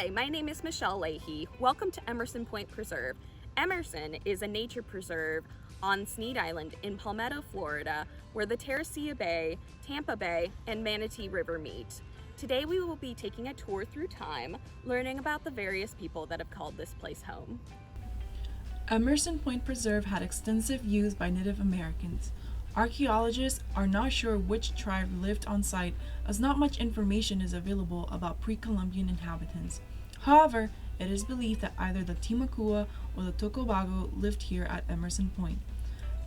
Hi, my name is Michelle Leahy. Welcome to Emerson Point Preserve. Emerson is a nature preserve on Snead Island in Palmetto, Florida, where the Terracea Bay, Tampa Bay, and Manatee River meet. Today we will be taking a tour through time, learning about the various people that have called this place home. Emerson Point Preserve had extensive use by Native Americans. Archaeologists are not sure which tribe lived on site, as not much information is available about pre-Columbian inhabitants. However, it is believed that either the Timucua or the Tocobago lived here at Emerson Point.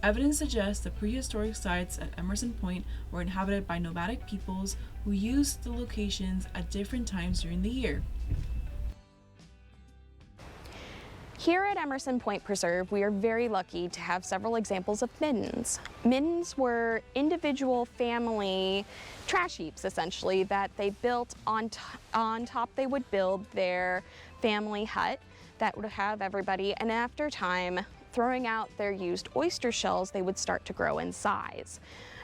Evidence suggests the prehistoric sites at Emerson Point were inhabited by nomadic peoples who used the locations at different times during the year. Here at Emerson Point Preserve, we are very lucky to have several examples of mittens. Mittens were individual family trash heaps, essentially, that they built on top. They would build their family hut that would have everybody, and after time, throwing out their used oyster shells, they would start to grow in size.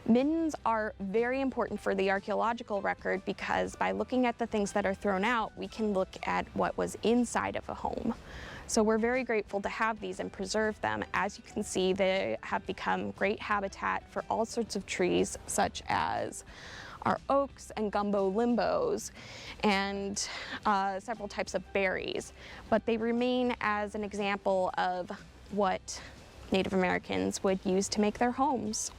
Mittens are very important for the archaeological record because by looking at the things that are thrown out, we can look at what was inside of a home. So we're very grateful to have these and preserve them. As you can see, they have become great habitat for all sorts of trees, such as our oaks and gumbo limbos, and several types of berries. But they remain as an example of what Native Americans would use to make their homes.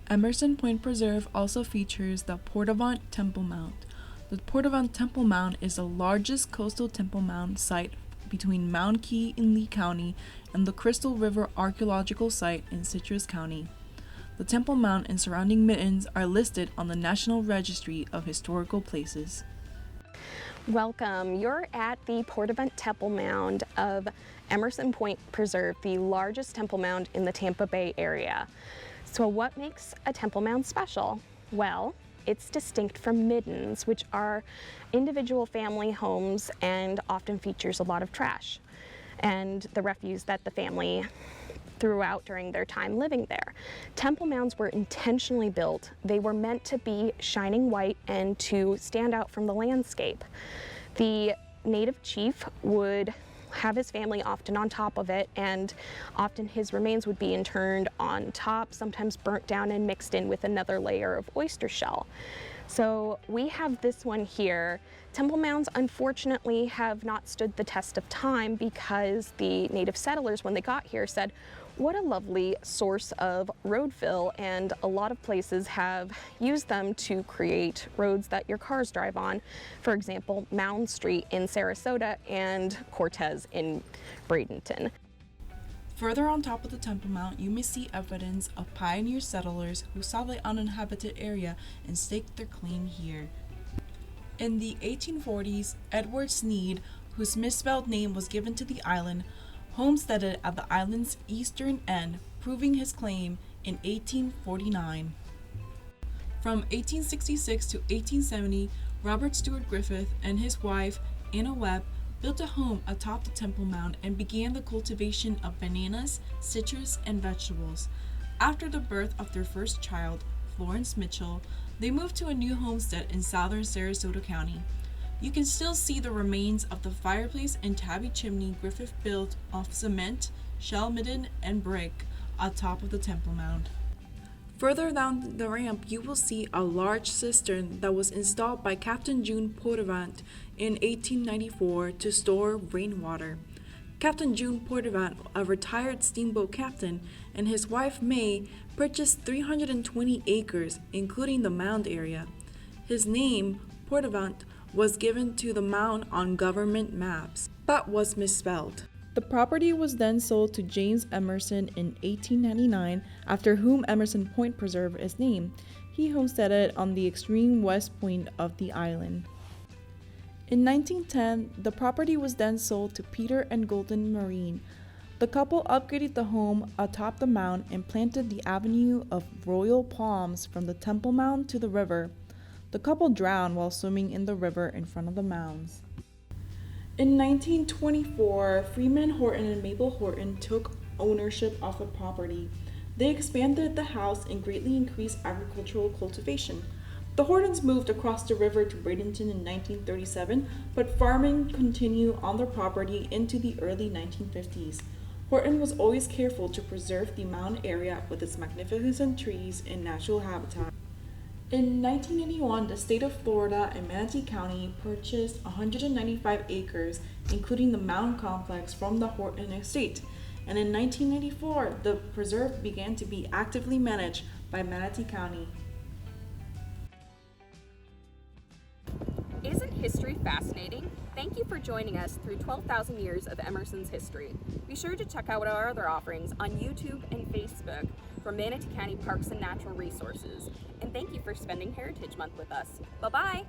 Emerson Point Preserve also features the Portervant Temple Mound. The Portervant Temple Mound is the largest coastal temple mound site between Mound Key in Lee County and the Crystal River Archaeological Site in Citrus County. The Temple Mound and surrounding Mittens are listed on the National Registry of Historical Places. Welcome. You're at the Portervant Temple Mound of Emerson Point Preserve, the largest temple mound in the Tampa Bay area. So what makes a temple mound special? Well, it's distinct from mittens, which are individual family homes and often features a lot of trash and the refuse that the family threw out during their time living there. Temple mounds were intentionally built. They were meant to be shining white and to stand out from the landscape. The native chief would have his family often on top of it, and often his remains would be interned on top, sometimes burnt down and mixed in with another layer of oyster shell. So we have this one here. Temple mounds, unfortunately, have not stood the test of time because the native settlers, when they got here, said, what a lovely source of road fill, and a lot of places have used them to create roads that your cars drive on. For example, Mound Street in Sarasota and Cortez in Bradenton. Further on top of the Temple Mount, you may see evidence of pioneer settlers who saw the uninhabited area and staked their claim here. In the 1840s, Edward Snead, whose misspelled name was given to the island, homesteaded at the island's eastern end, proving his claim in 1849. From 1866 to 1870, Robert Stewart Griffith and his wife, Anna Webb, built a home atop the Temple Mound and began the cultivation of bananas, citrus, and vegetables. After the birth of their first child, Florence Mitchell, they moved to a new homestead in southern Sarasota County. You can still see the remains of the fireplace and tabby chimney Griffith built of cement, shell midden, and brick atop of the Temple Mound. Further down the ramp, you will see a large cistern that was installed by Captain June Portervant in 1894 to store rainwater. Captain June Portervant, a retired steamboat captain, and his wife May purchased 320 acres, including the mound area. His name, Portervant, was given to the mound on government maps, but was misspelled. The property was then sold to James Emerson in 1899, after whom Emerson Point Preserve is named. He homesteaded on the extreme west point of the island. In 1910, the property was then sold to Peter and Golden Marine. The couple upgraded the home atop the mound and planted the avenue of royal palms from the Temple Mound to the river. The couple drowned while swimming in the river in front of the mounds. In 1924, Freeman Horton and Mabel Horton took ownership of the property. They expanded the house and greatly increased agricultural cultivation. The Hortons moved across the river to Bradenton in 1937, but farming continued on their property into the early 1950s. Horton was always careful to preserve the mound area with its magnificent trees and natural habitat. In 1981, the state of Florida and Manatee County purchased 195 acres, including the Mound complex, from the Horton estate. And in 1994, the preserve began to be actively managed by Manatee County. Isn't history fascinating? Thank you for joining us through 12,000 years of Emerson's history. Be sure to check out our other offerings on YouTube and Facebook from Manatee County Parks and Natural Resources. And thank you for spending Heritage Month with us. Bye-bye!